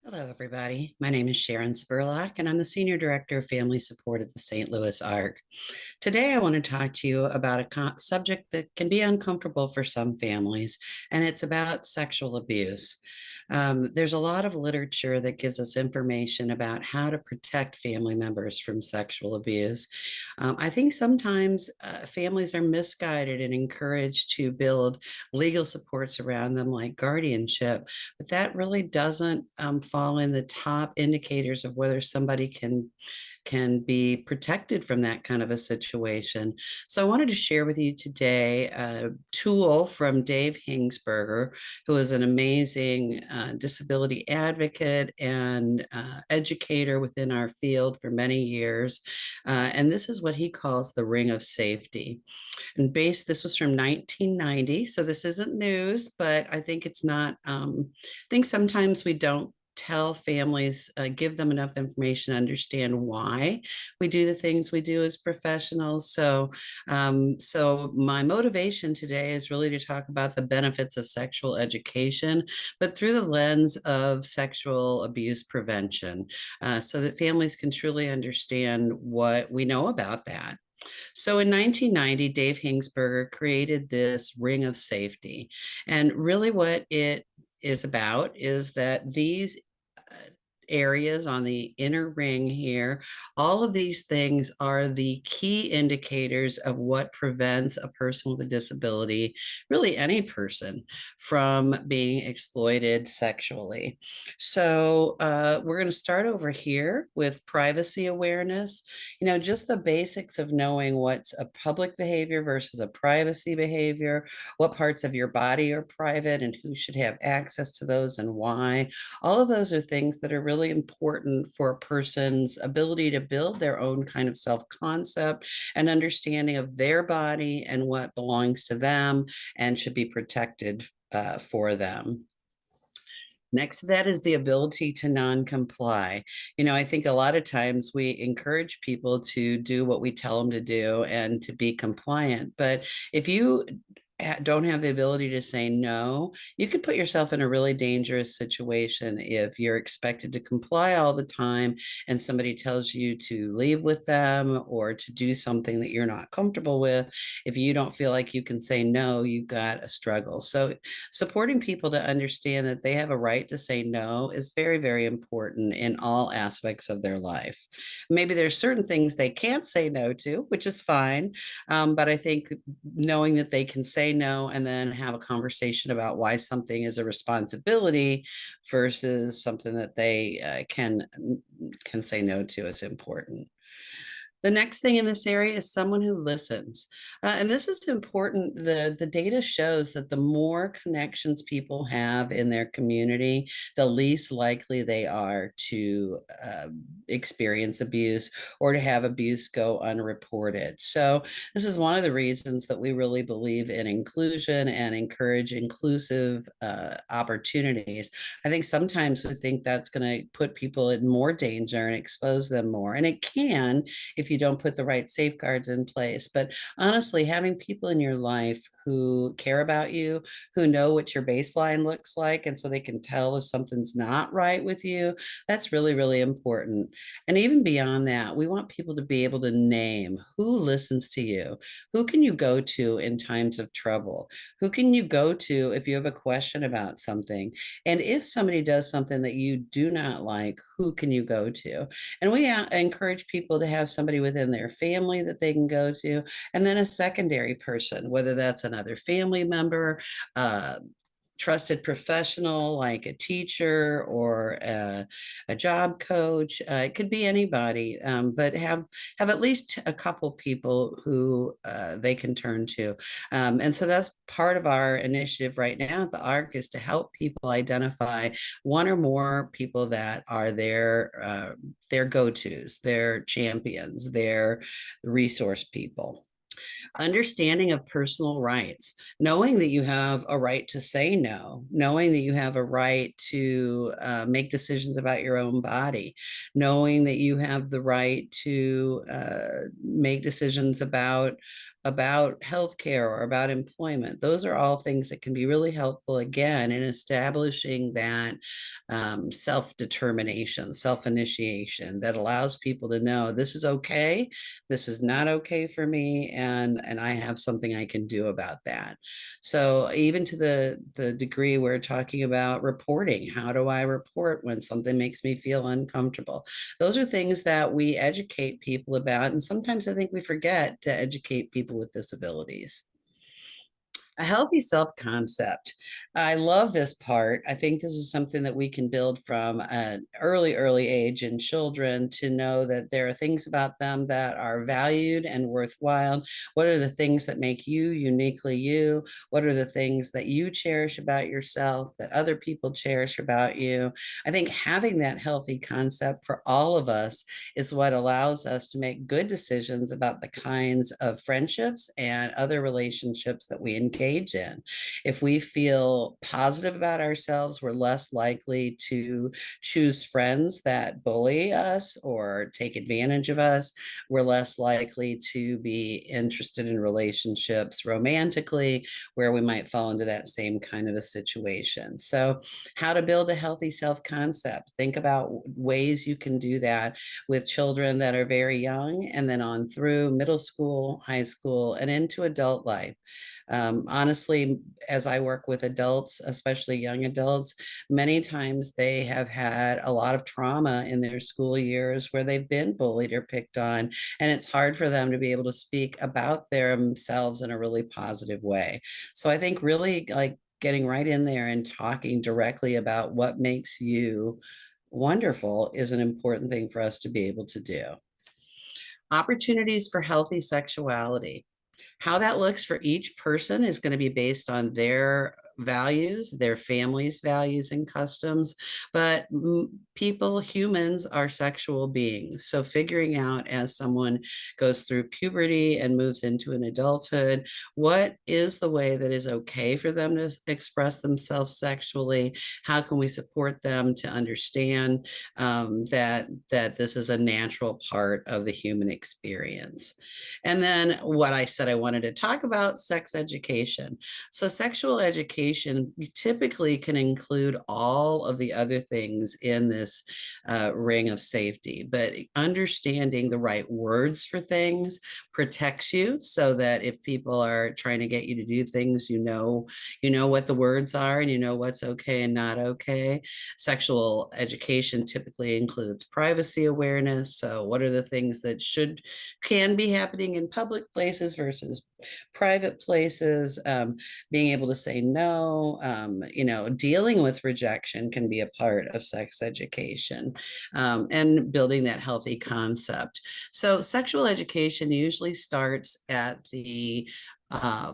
Hello, everybody. My name is Sharon Spurlock, and I'm the Senior Director of Family Support at the St. Louis ARC. Today, I want to talk to you about a subject that can be uncomfortable for some families, and it's about sexual abuse. There's a lot of literature that gives us information about how to protect family members from sexual abuse. I think sometimes families are misguided and encouraged to build legal supports around them, like guardianship, but that really doesn't fall in the top indicators of whether somebody can be protected from that kind of a situation. So I wanted to share with you today a tool from Dave Hingsberger, who is an amazing disability advocate and educator within our field for many years. And this is what he calls the ring of safety. And this was from 1990, so this isn't news, but I think it's not, I think sometimes we don't tell families, give them enough information to understand why we do the things we do as professionals. So my motivation today is really to talk about the benefits of sexual education, but through the lens of sexual abuse prevention, so that families can truly understand what we know about that. So in 1990, Dave Hingsberger created this ring of safety. And really, what it is about is that these areas on the inner ring here, all of these things are the key indicators of what prevents a person with a disability, really any person, from being exploited sexually. So we're going to start over here with privacy awareness. Just the basics of knowing what's a public behavior versus a privacy behavior, what parts of your body are private and who should have access to those and why. All of those are things that are really important for a person's ability to build their own kind of self-concept and understanding of their body and what belongs to them and should be protected for them. Next to that is the ability to non-comply. I think a lot of times we encourage people to do what we tell them to do and to be compliant. But if you don't have the ability to say no, you could put yourself in a really dangerous situation if you're expected to comply all the time and somebody tells you to leave with them or to do something that you're not comfortable with. If you don't feel like you can say no, you've got a struggle. So supporting people to understand that they have a right to say no is very, very important in all aspects of their life. Maybe there's certain things they can't say no to, which is fine. But I think knowing that they can say no and then have a conversation about why something is a responsibility versus something that they can say no to is important. The next thing in this area is someone who listens. And this is important. The data shows that the more connections people have in their community, the least likely they are to experience abuse or to have abuse go unreported. So this is one of the reasons that we really believe in inclusion and encourage inclusive opportunities. I think sometimes we think that's going to put people in more danger and expose them more. And it can if you don't put the right safeguards in place. But honestly, having people in your life who care about you, who know what your baseline looks like, and so they can tell if something's not right with you, that's really, really important. And even beyond that, we want people to be able to name who listens to you, who can you go to in times of trouble, who can you go to if you have a question about something, and if somebody does something that you do not like, who can you go to? And we encourage people to have somebody within their family that they can go to, and then a secondary person, whether that's another family member, uh, trusted professional like a teacher or a job coach. It could be anybody, but have at least a couple people who they can turn to. And so that's part of our initiative right now at the ARC, is to help people identify one or more people that are their go-tos, their champions, their resource people. Understanding of personal rights, knowing that you have a right to say no, knowing that you have a right to make decisions about your own body, knowing that you have the right to make decisions about about healthcare or about employment. Those are all things that can be really helpful, again, in establishing that self-determination, self-initiation that allows people to know this is okay, this is not okay for me, and I have something I can do about that. So even to the degree we're talking about reporting, how do I report when something makes me feel uncomfortable? Those are things that we educate people about, and sometimes I think we forget to educate people with disabilities. A healthy self-concept. I love this part. I think this is something that we can build from an early age in children, to know that there are things about them that are valued and worthwhile. What are the things that make you uniquely you? What are the things that you cherish about yourself that other people cherish about you? I think having that healthy concept for all of us is what allows us to make good decisions about the kinds of friendships and other relationships that we engage in. If we feel positive about ourselves, we're less likely to choose friends that bully us or take advantage of us. We're less likely to be interested in relationships romantically, where we might fall into that same kind of a situation. So, how to build a healthy self concept. Think about ways you can do that with children that are very young, and then on through middle school, high school, and into adult life. Honestly, as I work with adults, especially young adults, many times they have had a lot of trauma in their school years where they've been bullied or picked on, and it's hard for them to be able to speak about themselves in a really positive way. So I think really, like, getting right in there and talking directly about what makes you wonderful is an important thing for us to be able to do. Opportunities for healthy sexuality. How that looks for each person is going to be based on their values, their family's values and customs. But people, humans, are sexual beings. So figuring out, as someone goes through puberty and moves into an adulthood, what is the way that is okay for them to express themselves sexually? How can we support them to understand that this is a natural part of the human experience? And then what I said I wanted to talk about, sex education. So sexual education typically can include all of the other things in this ring of safety, but understanding the right words for things protects you, so that if people are trying to get you to do things, you know what the words are, and you know what's okay and not okay. Sexual education typically includes privacy awareness. So what are the things that can be happening in public places versus private places? Being able to say no, dealing with rejection can be a part of sex education, and building that healthy concept. So sexual education usually starts at the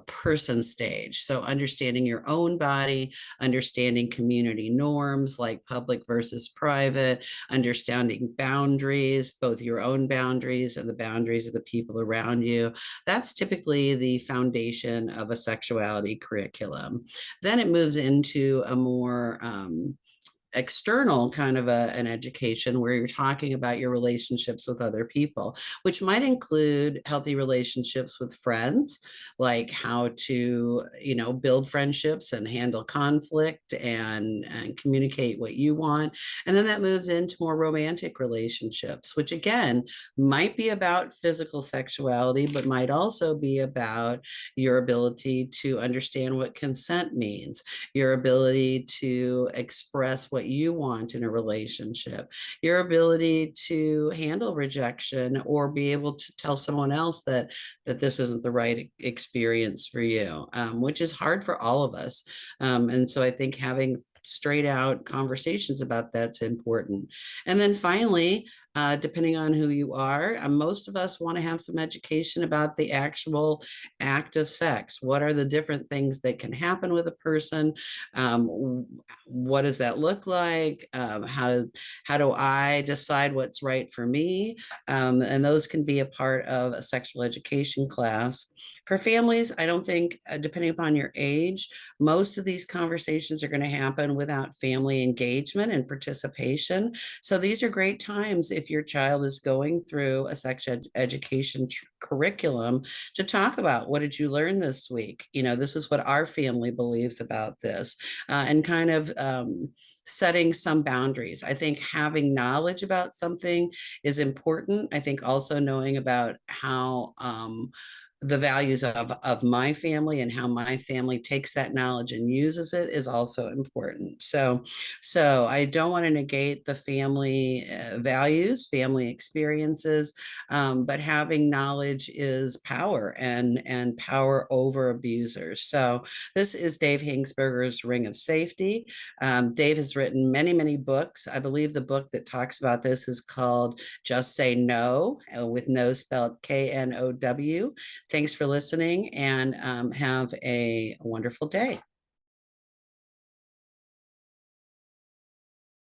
person stage. So understanding your own body, understanding community norms like public versus private, understanding boundaries, both your own boundaries and the boundaries of the people around you. That's typically the foundation of a sexuality curriculum. Then it moves into a more external kind of an education, where you're talking about your relationships with other people, which might include healthy relationships with friends, like how to, build friendships and handle conflict, and communicate what you want. And then that moves into more romantic relationships, which again might be about physical sexuality, but might also be about your ability to understand what consent means, your ability to express what you want in a relationship, your ability to handle rejection, or be able to tell someone else that this isn't the right experience for you, which is hard for all of us. And so I think having straight out conversations about that's important. And then finally, depending on who you are, most of us want to have some education about the actual act of sex. What are the different things that can happen with a person? What does that look like? How do I decide what's right for me? And those can be a part of a sexual education class. For families, I don't think, depending upon your age, most of these conversations are going to happen without family engagement and participation. So these are great times if your child is going through a education curriculum to talk about, what did you learn this week? This is what our family believes about this, and kind of setting some boundaries. I think having knowledge about something is important. I think also knowing about how the values of my family and how my family takes that knowledge and uses it is also important. So I don't want to negate the family values, family experiences, but having knowledge is power, and power over abusers. So this is Dave Hingsberger's Ring of Safety. Dave has written many, many books. I believe the book that talks about this is called Just Say No, with no spelled KNOW. Thanks for listening, and have a wonderful day.